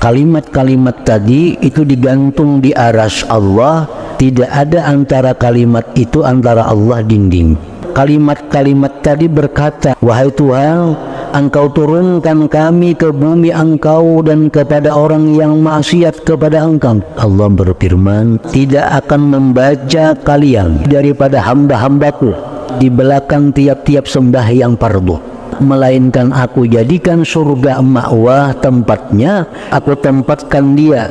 Kalimat-kalimat tadi itu digantung di arsy Allah, tidak ada antara kalimat itu antara Allah dinding. Kalimat-kalimat tadi berkata, wahai Tuhan, Engkau turunkan kami ke bumi Engkau dan kepada orang yang maksiat kepada Engkau. Allah berfirman, tidak akan membaca kalian daripada hamba-hambaku di belakang tiap-tiap sembahyang fardu, melainkan aku jadikan surga ma'wah tempatnya, aku tempatkan dia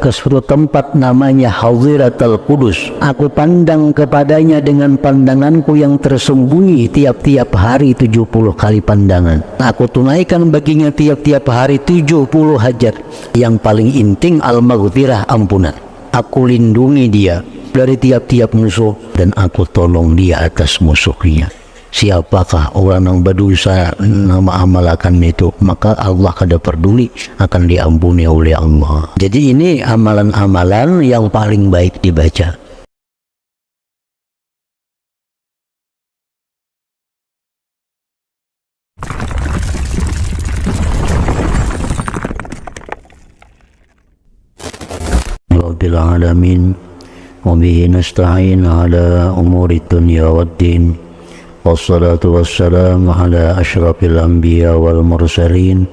ke suatu tempat namanya Hadhiratul Qudus. Aku pandang kepadanya dengan pandanganku yang tersembunyi tiap-tiap hari 70 kali pandangan. Aku tunaikan baginya tiap-tiap hari 70 hajat. Yang paling inting al-maghfirah, ampunan. Aku lindungi dia dari tiap-tiap musuh dan aku tolong dia atas musuhnya. Siapakah orang yang berdosa nama amalakan itu, maka Allah kada peduli, akan diampuni oleh Allah. Jadi ini amalan-amalan yang paling baik dibaca. Rabbil alamin wa bihi nasta'in ala umuri dunya waddin. Wassalatu wassalamu ala ashrafil anbiya wal mursalin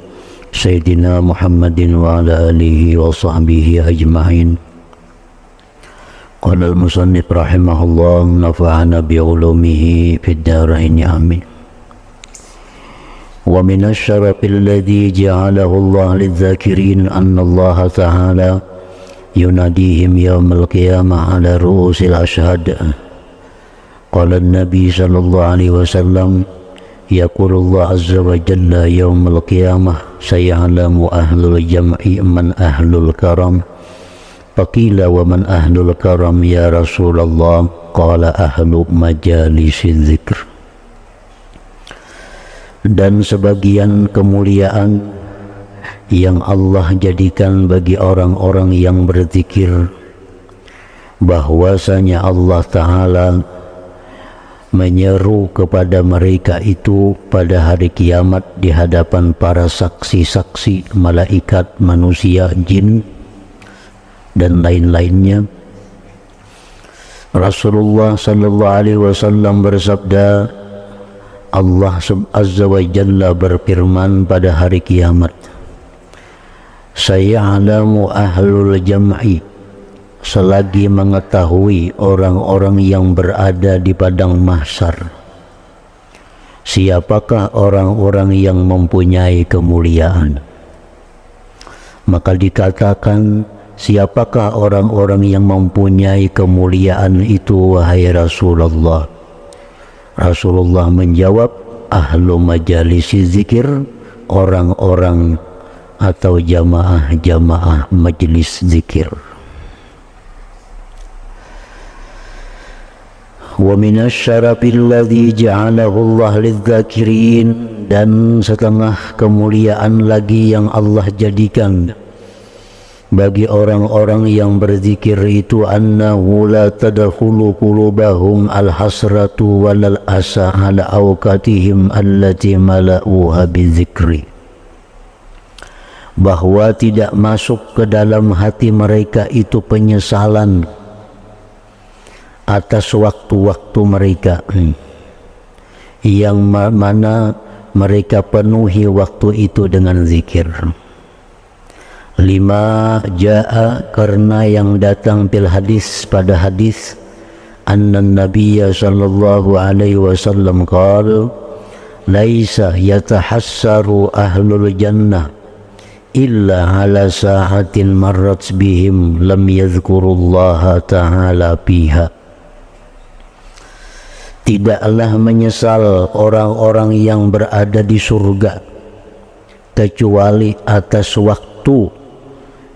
Sayyidina Muhammadin wa ala alihi wa sahbihi ajma'in. Qala al-musannif rahimahullah, nafa'ana bi'ulumihi fid darain, amin. Wa min asy-syarafil ladzi ja'alahu Allah lidz-dzakirin anna Allah ta'ala yunadihim yaumal qiyamah ala ru'usil ashhad. Qala an-nabi sallallahu alaihi wasallam, yaqulu Allah azza wa jalla yaumal qiyamah, sayalamu ahlul jam'i man ahlul karam. Faqila wa man ahlul karam ya Rasulullah? Qala ahlu majalisiz zikr. Dan sebagian kemuliaan yang Allah jadikan bagi orang-orang yang berzikir, bahwasanya Allah Ta'ala menyeru kepada mereka itu pada hari kiamat di hadapan para saksi-saksi, malaikat, manusia, jin, dan lain-lainnya. Rasulullah sallallahu alaihi wasallam bersabda, Allah azza wa jalla berfirman pada hari kiamat, sayalamu ahlul jam'i, selagi mengetahui orang-orang yang berada di padang mahsyar siapakah orang-orang yang mempunyai kemuliaan. Maka dikatakan, siapakah orang-orang yang mempunyai kemuliaan itu wahai Rasulullah? Rasulullah menjawab, ahlu majalisi zikir, orang-orang atau jamaah-jamaah majelis zikir. Wa minasyarafil ladzi ja'alahu Allah lidz-dzakirin, dan setengah kemuliaan lagi yang Allah jadikan bagi orang-orang yang berzikir itu, annahu la tadkhulu qulubahum al-hasratu walal asa ala awqatihim allati mala'uha bizikri, bahwa tidak masuk ke dalam hati mereka itu penyesalan atas waktu-waktu mereka yang mana mereka penuhi waktu itu dengan zikir. Lima ja'a, karena yang datang bil hadis pada hadis, anna nabiyya sallallahu alaihi wasallam qala, laisa yatahassaru ahlul jannah illa ala sa'atin marrat bihim lam yadhkurullaha ta'ala fiha. Tidaklah menyesal orang-orang yang berada di surga kecuali atas waktu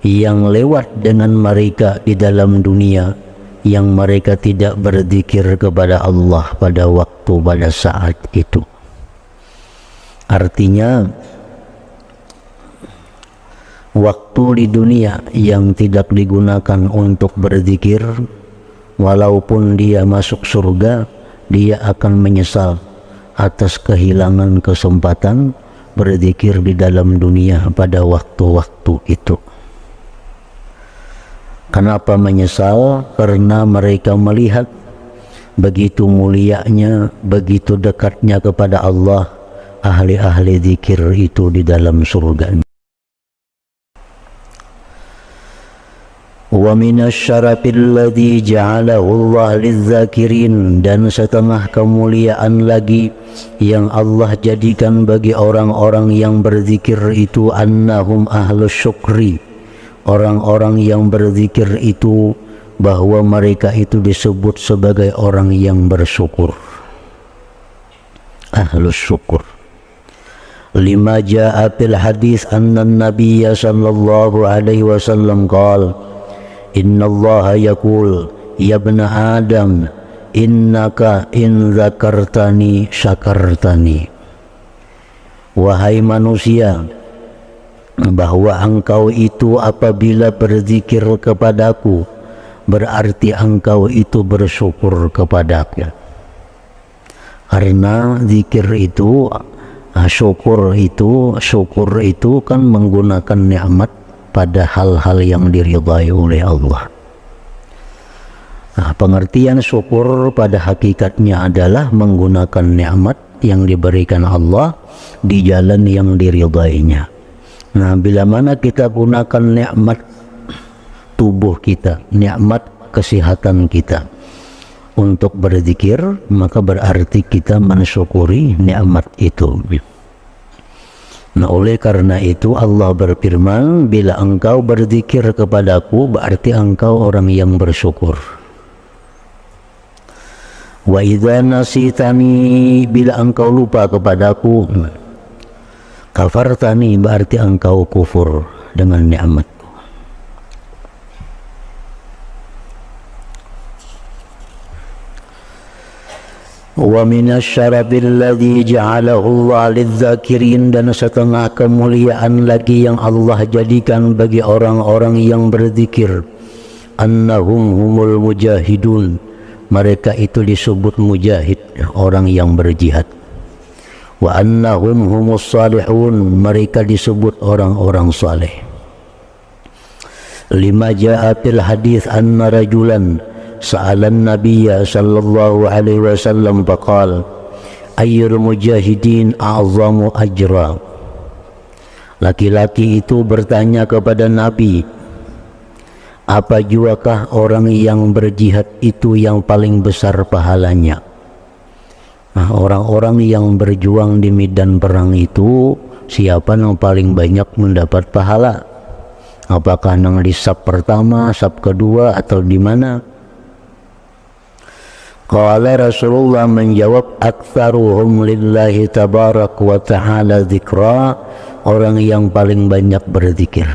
yang lewat dengan mereka di dalam dunia, yang mereka tidak berzikir kepada Allah pada waktu, pada saat itu. Artinya, waktu di dunia yang tidak digunakan untuk berzikir, walaupun dia masuk surga, dia akan menyesal atas kehilangan kesempatan berzikir di dalam dunia pada waktu-waktu itu. Kenapa menyesal? Karena mereka melihat begitu mulianya, begitu dekatnya kepada Allah ahli-ahli zikir itu di dalam surga. Wa minasyarafil ladzi ja'alahu Allah lizzakirin, dan setengah kemuliaan lagi yang Allah jadikan bagi orang-orang yang berzikir itu, annahum ahlus syukri, orang-orang yang berzikir itu bahwa mereka itu disebut sebagai orang yang bersyukur, ahlus syukur. Lima ja'a fil hadis anna an-nabiyya sallallahu alaihi wasallam qala inna allaha yaqul ya ibna adam innaka in zakartani syakartani, wahai manusia, bahwa engkau itu apabila berzikir kepadaku berarti engkau itu bersyukur kepadaku. Karena zikir itu, syukur itu kan menggunakan nikmat pada hal-hal yang diridhai oleh Allah. Nah, pengertian syukur pada hakikatnya adalah menggunakan nikmat yang diberikan Allah di jalan yang diridhainya. Nah, bila mana kita gunakan nikmat tubuh kita, nikmat kesehatan kita untuk berzikir, maka berarti kita mensyukuri nikmat itu. Nah, oleh karena itu Allah berfirman, bila engkau berzikir kepadaku berarti engkau orang yang bersyukur. Wa idza nasitani, bila engkau lupa kepadaku, kafartani, berarti engkau kufur dengan nikmat. Wa minasyarafil ladzi ja'alahu Allah lizzakirin, dan setengah kemuliaan lagi yang Allah jadikan bagi orang-orang yang berzikir, annahum humul mujahidun, mereka itu disebut mujahid, orang yang berjihad. Wa annahum humus salihun, mereka disebut orang-orang saleh. Lima ja'a fil hadis anna rajulan sa'alan nabiyya sallallahu alaihi wasallam faqala ayyul mujahidin a'zamu ajra. Laki-laki itu bertanya kepada Nabi, apa juakah orang yang berjihad itu yang paling besar pahalanya? Nah, orang-orang yang berjuang di medan perang itu siapa yang paling banyak mendapat pahala? Apakah nang di saf pertama, saf kedua, atau di mana? Qala Rasulullah menjawab, aktsaruhum lillahi tabarak wa ta'ala dzikra, orang yang paling banyak berzikir.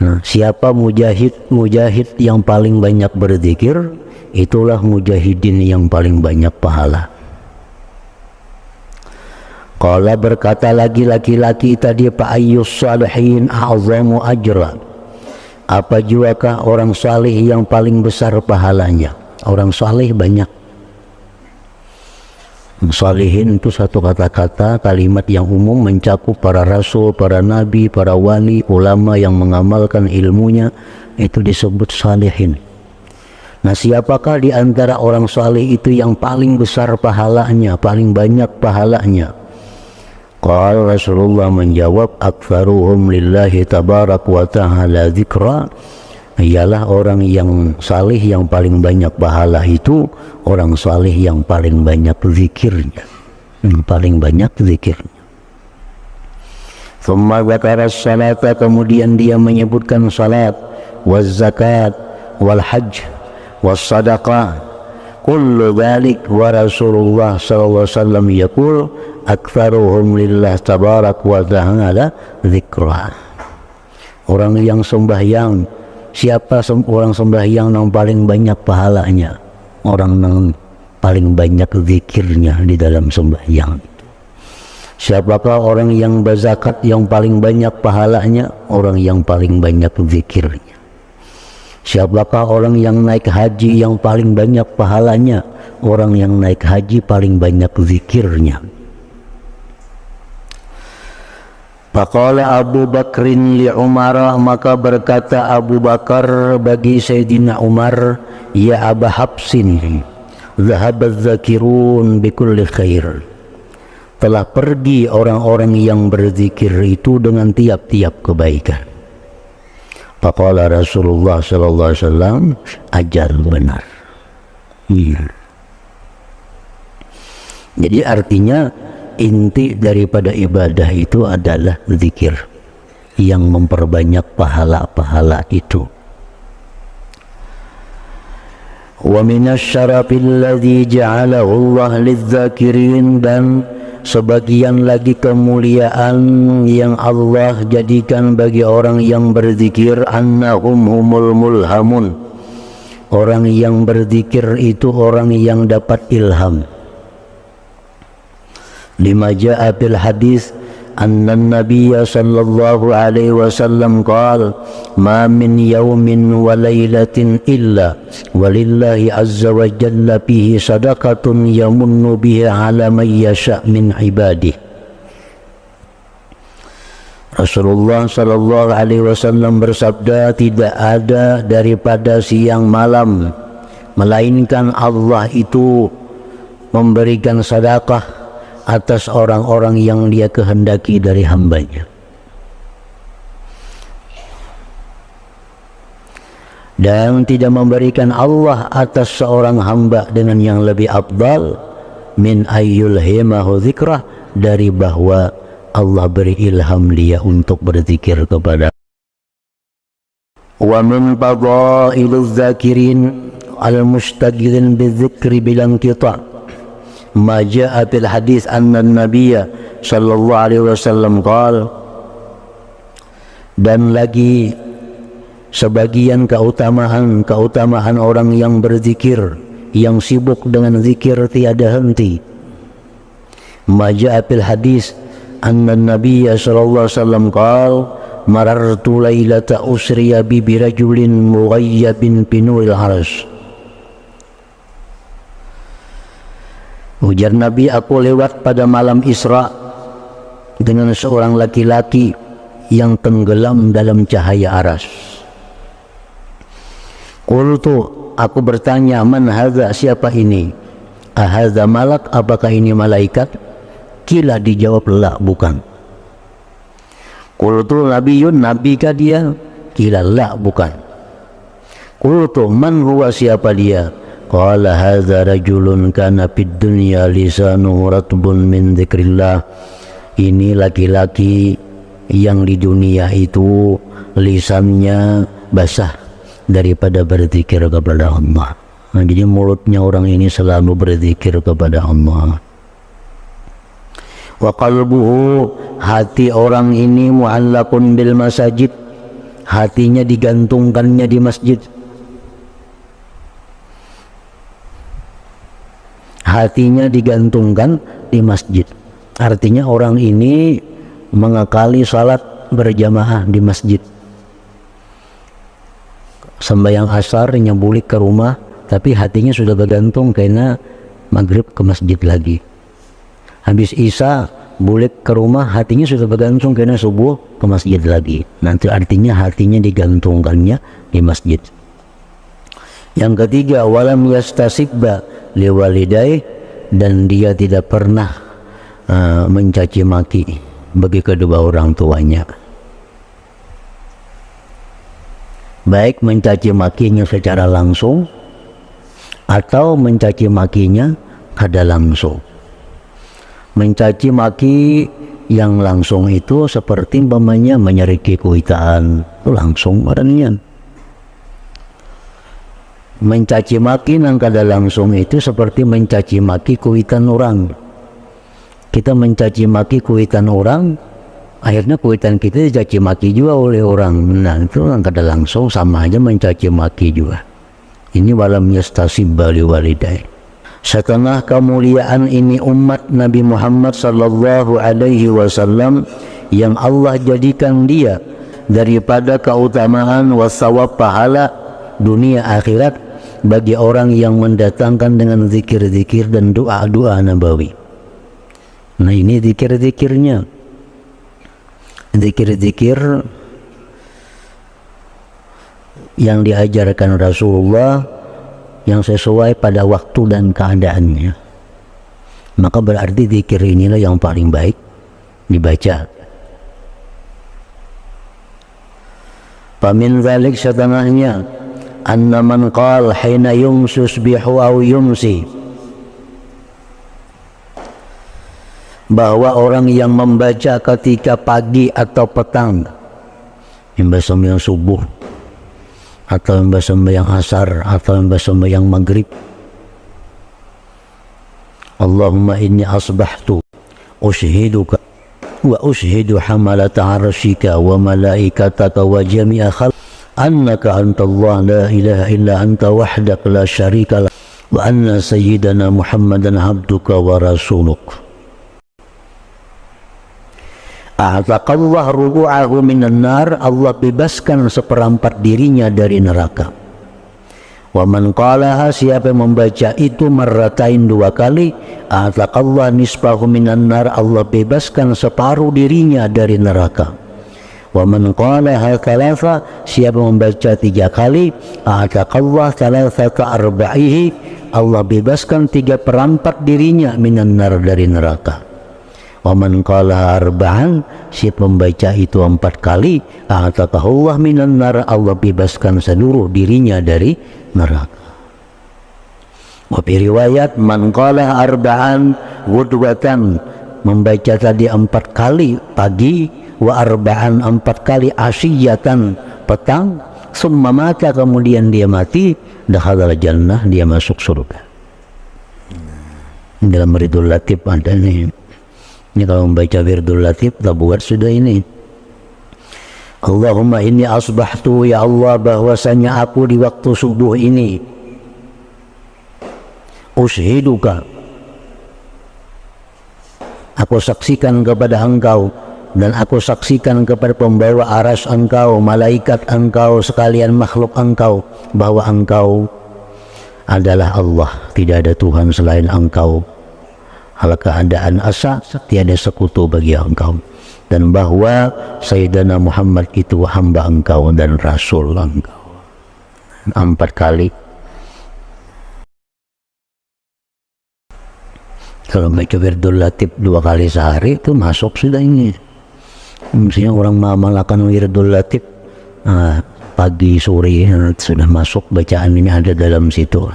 Nah, siapa mujahid yang paling banyak berzikir, itulah mujahidin yang paling banyak pahala. Qala, berkata lagi laki-laki tadi, fa ayyus salihin a'zamu ajra, apa juakah orang salih yang paling besar pahalanya? Orang saleh banyak. Salihin itu satu kata-kata, kalimat yang umum mencakup para rasul, para nabi, para wali, ulama yang mengamalkan ilmunya, itu disebut salihin. Nah, siapakah di antara orang saleh itu yang paling besar pahalanya, paling banyak pahalanya? Qala, Rasulullah menjawab, aktsaruhum lillahi tabarak wa ta'ala dzikra, ialah orang yang salih yang paling banyak pahala itu orang salih yang paling banyak zikirnya, yang paling banyak zikirnya. Tsumma dzakara salata, kemudian dia menyebutkan salat, waz zakat, wal hajj, was sadaqah, kullu dzalik wa Rasulullah sallallahu alaihi wasallam yaqul aktsaruhum lillah tabarak wa ta'ala dzikra. Orang yang sembahyang, siapa orang sembahyang yang paling banyak pahalanya? Orang yang paling banyak zikirnya di dalam sembahyang. Siapakah orang yang berzakat yang paling banyak pahalanya? Orang yang paling banyak zikirnya. Siapakah orang yang naik haji yang paling banyak pahalanya? Orang yang naik haji paling banyak zikirnya. Faqala Abu Bakrin li Umar, maka berkata Abu Bakar bagi Sayyidina Umar, ya Aba Habsin, zahabaz zakirun bikulli khair, telah pergi orang-orang yang berzikir itu dengan tiap-tiap kebaikan. Faqala Rasulullah sallallahu alaihi wasallam, ajal, benar. Jadi artinya inti daripada ibadah itu adalah zikir yang memperbanyak pahala-pahala itu. Wa minasyarafil ladzi ja'alahu Allah lidzakirin, dan sebagian lagi kemuliaan yang Allah jadikan bagi orang yang berzikir, annahum humul mulhamun, orang yang berzikir itu orang yang dapat ilham. Lima jaa fil hadis anna an-nabiyya sallallahu alaihi wasallam qala ma min yawmin wa lailatin illa walillahi azza wa jalla fihi sadaqatun yamunnu biha ala man yasha min ibadihi. Rasulullah sallallahu alaihi wasallam bersabda, tidak ada daripada siang malam melainkan Allah itu memberikan sedekah atas orang-orang yang dia kehendaki dari hambanya. Dan tidak memberikan Allah atas seorang hamba dengan yang lebih afdal min ayyulhimahu dzikrah, dari bahwa Allah beri ilham dia untuk berzikir kepada. Wa min fadailuz zakirin al-mustaghilin bidzikri bilan qita' ma jaa fil hadis anna an-nabiyya sallallahu alaihi wasallam qala, dan lagi sebagian keutamaan orang yang berzikir, yang sibuk dengan zikir tiada henti. Ma jaa fil hadis anna an-nabiyya sallallahu alaihi wasallam qala marartu lailata usriya bi rajulin mughayyabin fi nuril arsh. Ujar Nabi, aku lewat pada malam Isra dengan seorang laki-laki yang tenggelam dalam cahaya aras. Qultu, aku bertanya, man hadza, siapa ini? Ahadza malak, apakah ini malaikat? Kila, dijawab, la, bukan. Qultu nabiyun, nabikah dia? Kila, la, bukan. Qultu man huwa, siapa dia? Qala hadza rajulun kana fid dunya lisanuhu ratbun min dzikrillah. Ini laki-laki yang di dunia itu lisannya basah daripada berzikir kepada Allah. Nah, jadi mulutnya orang ini selalu berzikir kepada Allah. Wa qalbuhu, hati orang ini mu'allaqun bil masajid, hatinya digantungkannya di masjid. Hatinya digantungkan di masjid. Artinya orang ini mengakali salat berjamaah di masjid. Sembahyang asar nyebulik ke rumah, tapi hatinya sudah bergantung karena maghrib ke masjid lagi. Habis isya bulik ke rumah, hatinya sudah bergantung karena subuh ke masjid lagi. Nanti artinya hatinya digantungkannya di masjid. Yang ketiga, walam yastasibba liwalidai, dan dia tidak pernah mencaci maki bagi kedua orang tuanya, baik mencaci makinya secara langsung atau mencaci makinya kada langsung. Mencaci maki yang langsung itu seperti umpamanya menyeriki kuitaan, itu langsung adanya. Mencaci maki nang kada langsung itu seperti mencaci maki kuitan orang. Kita mencaci maki kuitan orang, akhirnya kuitan kita dicaci maki juga oleh orang. Nah, itu nang kada langsung sama aja mencaci maki juga. Ini walam yastasibba liwalidai. Setelah kemuliaan ini umat Nabi Muhammad sallallahu alaihi wasallam yang Allah jadikan dia daripada keutamaan wasawab pahala dunia akhirat bagi orang yang mendatangkan dengan zikir-zikir dan doa-doa nabawi. Nah, ini zikir-zikirnya. zikir-zikir yang diajarkan Rasulullah yang sesuai pada waktu dan keadaannya, maka berarti zikir inilah yang paling baik dibaca. Famin dzalik, setengahnya, anna man qala hina yumsisbihu aw yumsi, bahwa orang yang membaca ketika pagi atau petang, membaca sembahyang subuh atau membaca sembahyang asar atau membaca sembahyang maghrib, Allahumma inni asbahtu ushiduka wa ushidu hamalata arsyika wa malaikataka wa jami'a khalq annaka antallah la ilaha illa anta wahdak la syarika lak wa anna sayyidana Muhammadan abduka wa rasuluk. A'taqallah rubu'ahu minan nar, Allah bebaskan seperempat dirinya dari neraka. Wa man qalaha, siapa yang membaca itu marratain 2 kali, a'taqallah nisfahu minan nar, Allah bebaskan separuh dirinya dari neraka. Wa man qalaha thalatha, siapa yang membaca 3 kali, a'taqallah thalathata arba'ihi, Allah bebaskan 3/4 dirinya minan nar, dari neraka. Wa man qala arba'an, siapa membaca itu 4 kali, a'taqahullah minan nar, Allah bebaskan seluruh dirinya dari neraka. Wa fi riwayat man qala arba'an ghudwatan, membaca tadi 4 kali pagi, wa arba'an 4 kali asyiyatan petang, summa mata, kemudian dia mati, dakhalal jannah, dia masuk surga. Dalam Wirdul Latif ada nih. Ini kalau membaca Wirdul Latif, kita buat sudah ini. Allahumma inni asbahtu, ya Allah, bahwasanya aku di waktu subuh ini ushiduka, aku saksikan kepada engkau, dan aku saksikan kepada pembawa aras engkau, malaikat engkau, sekalian makhluk engkau, bahwa engkau adalah Allah, tidak ada Tuhan selain engkau, hal keadaan asa tiada sekutu bagi engkau, dan bahwa Sayyidina Muhammad itu hamba engkau dan rasul engkau. 4 kali. Kalau baca Wirdul Latif 2 kali sehari itu masuk sudah ini. Mestinya orang mengamalkan Wirdul Latif pagi sore sudah masuk, bacaan ini ada dalam situ.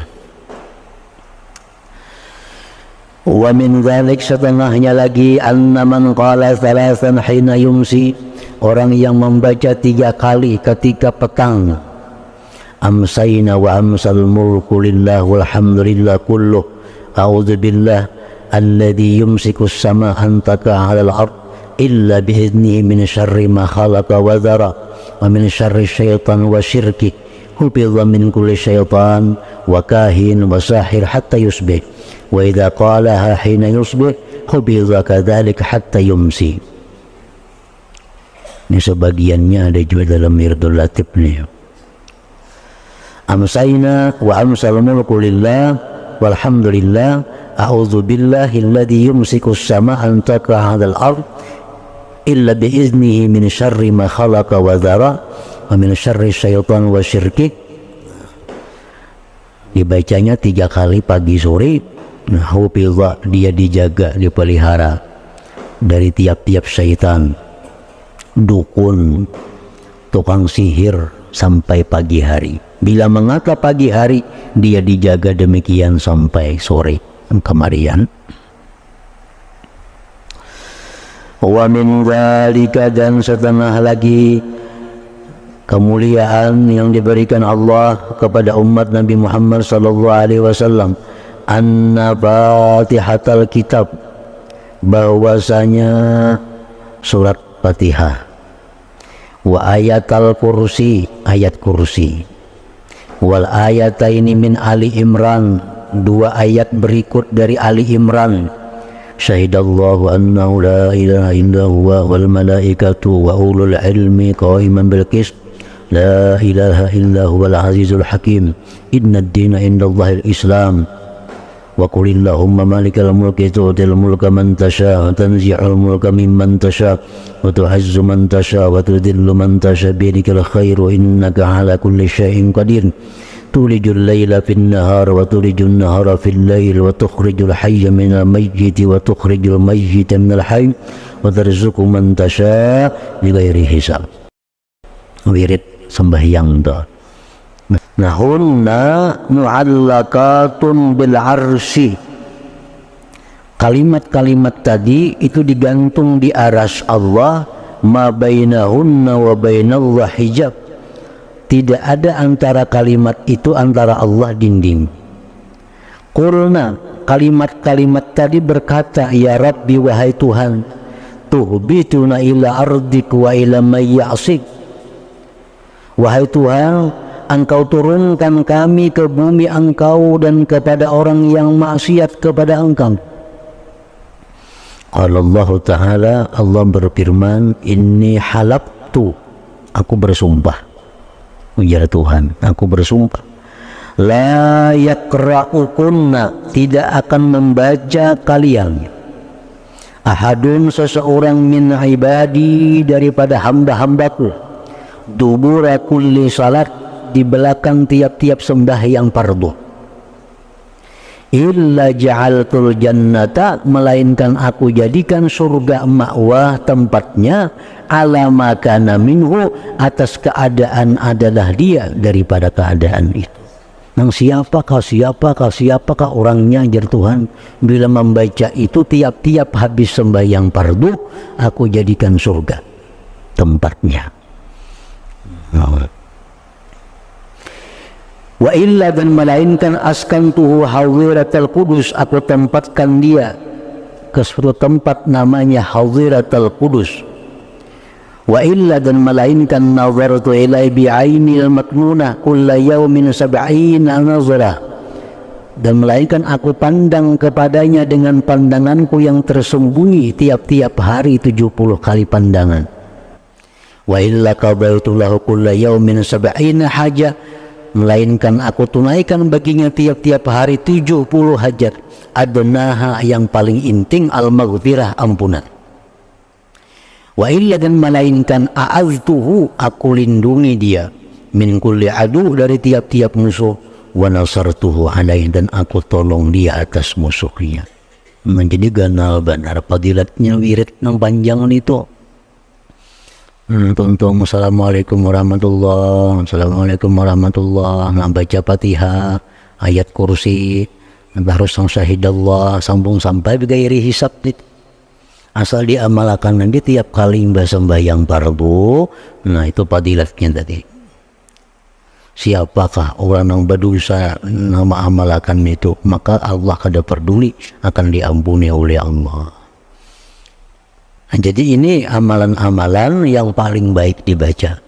Wa min dzalik, setengahnya lagi, anna man qala thalathan hina yumsi, orang yang membaca 3 kali ketika petang, amsayna wa amsal mulku lillah walhamdulillah kulluh, a'udzu billah alladzi yumsiku as-samaa an taqa'a 'alal ard illa bi'idnihi min syarri ma khalaqa wa dhara wa min syarri syaitan wa syirki hubidha min kulli syaitan wa kahin wa sahir hatta yusbih wa idza qalaha hina yusbih hubidha kadzalika hatta yumsi. Ini sebagiannya ada juga dalam Wirdul Latif nih. Amsayna wa amsal mulku lillah walhamdulillah a'udzu billahi alladzi yumsiku as-samaa an taqa'a 'alal ard illa bi'iznihi min syarri ma khalaqa wa dhara wa min syarri syaitan wa syirki. Dibacanya 3 kali pagi sore. Hufidha, dia dijaga, dipelihara dari tiap-tiap syaitan, dukun, tukang sihir sampai pagi hari. Bila mengata pagi hari, dia dijaga demikian sampai sore kemarian. Wa min dzalika, dan setengah lagi kemuliaan yang diberikan Allah kepada umat Nabi Muhammad sallallahu alaihi wasallam, anna fatihatal kitab, bahwasanya surat Fatihah, wa ayatal kursi, ayat kursi, wal ayataini min Ali Imran, 2 ayat berikut dari Ali Imran, syahidallahu annahu la ilaha illa huwa wal malaikatu wa ulul ilmi qa'iman bil qist la ilaha illa huwal azizul hakim innad dina indallahil islam wa qulillahumma malikal mulki tu'til mulka man tasha wa tanzi'ul mulka mimman tasha wa tu'izzu man tasha wa tudhillu man tasha biyadikal khairu innaka ala kulli syai'in qadir tulijul laila fin nahar wa tulijun nahara fil lail wa tukhrijul hayya minal mayyiti wa tukhrijul mayyita minal hayy wa tarzuqu man tasha bighairi hisab. Wirid sembahyang to. Nah, hunna mu'allaqatun bil arsy. Kalimat-kalimat tadi itu digantung di arsy Allah, ma bainahunna wa bainallah hijab. Tidak ada antara kalimat itu antara Allah dinding. Qulna, kalimat-kalimat tadi berkata, ya Rabbi wahai Tuhan, tuhbituna ila ardik wa ila may ya'sik. Wahai Tuhan, Engkau turunkan kami ke bumi Engkau dan kepada orang yang maksiat kepada Engkau. Qala Allah Ta'ala, Allah berfirman, inni halabtu, aku bersumpah. Ya Tuhan, aku bersumpah, la yakra'ukunna, tidak akan membaca kalian, ahadun seseorang min ibadi, daripada hamba-hambaku, dubura kulli salat, di belakang tiap-tiap sembahyang fardu, illa ja'altul jannata, melainkan aku jadikan surga ma'wah tempatnya, ala makana minhu, atas keadaan adalah dia daripada keadaan itu. Nang siapakah orangnya, jar Tuhan, bila membaca itu tiap-tiap habis sembahyang fardu, aku jadikan surga tempatnya. Wa illa, dan melainkan askantuhu hadiratal qudus, aku tempatkan dia ke suatu tempat namanya hadiratal qudus. Wa illa, dan melainkan nazartu ilai bi'ainil maknunah kulla yawmin sab'ina nazara, dan melainkan aku pandang kepadanya dengan pandanganku yang tersembunyi tiap-tiap hari 70 kali pandangan. Wa illa qadaitu lahu kulla yawmin sab'ina haja, melainkan aku tunaikan baginya tiap-tiap hari 70 hajat, adnaha, yang paling inting, al-maghfirah, ampunan. Wa illa, dan melainkan a'aztuhu, aku lindungi dia, min kulli adu, dari tiap-tiap musuh, wa nasartuhu alaih, dan aku tolong dia atas musuhnya. Menjadi ganal benar fadilatnya wirid yang panjang itu. Tuntung assalamualaikum warahmatullahi, assalamualaikum warahmatullahi, baca Fatihah, ayat kursi, harus sang syahidallah, sambung sampai bighairi hisab. Asal diamalkan nanti tiap kali sembahyang fardu. Nah, itu fadilatnya tadi. Siapakah orang yang berdosa nama amalkan itu, maka Allah kada peduli, akan diampuni oleh Allah. Jadi ini amalan-amalan yang paling baik dibaca.